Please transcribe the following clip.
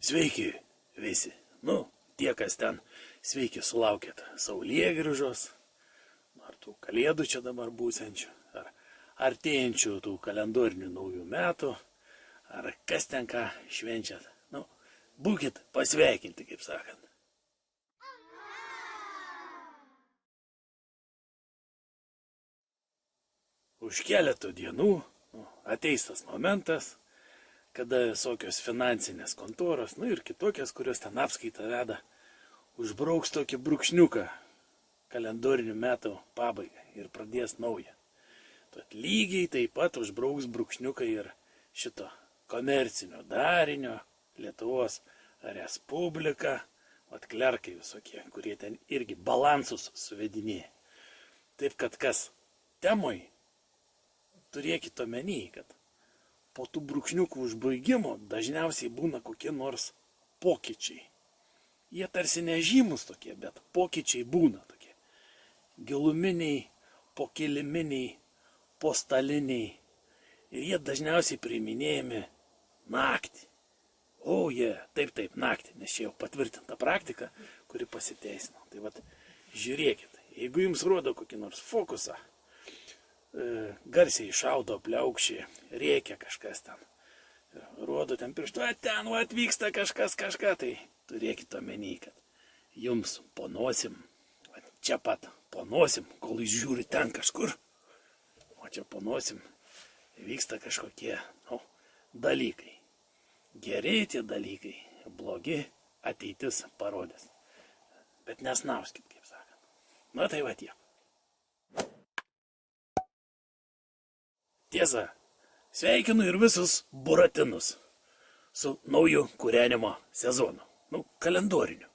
Sveiki visi. Tie, kas ten sveiki sulaukėt saulėgrįžos, ar tų kalėdų čia dabar būsiančių, ar artėjančių tų kalendorinių naujų metų, ar kas ten ką švenčiat. Būkit pasveikinti, kaip sakant. Už keletų dienų ateis tas momentas, kada visokios finansinės kontoros, ir kitokias, kurios ten apskaitą veda, užbrauks tokį brūkšniuką kalendorinių metų pabaigą ir pradės naują. Tad lygiai taip pat užbrauks brūkšniuką ir šito komercinio darinio Lietuvos Respublika, klerkai visokie, kurie ten irgi balansus suvedinėja. Taip kad kas temoj, turėkit omeny, kad po tų brūkšniukų užbaigimo dažniausiai būna kokie nors pokyčiai. Jie tarsi nežymus tokie, bet pokyčiai būna tokie. Giluminiai, pokiliminiai, postaliniai. Ir jie dažniausiai priiminėjami naktį. Taip, naktį, nes čia jau patvirtinta praktika, kuri pasiteisino. Tai žiūrėkit, jeigu jums rodo kokį nors fokusą, garsiai šaudo pliaukščiai, rėkia kažkas ten, rodo ten pirštu, ten atvyksta kažkas, tai turėkit omeny, kad jums po nosim, čia pat po nosim, kol jūs žiūri ten kažkur, o čia po nosim vyksta kažkokie dalykai. Geri tie dalykai, blogi ateitis parodės. Bet nesnauskit, kaip sakant. Tai tiek. Tiesa, sveikinu ir visus buratinus su nauju kūrenimo sezonu. Kalendoriniu.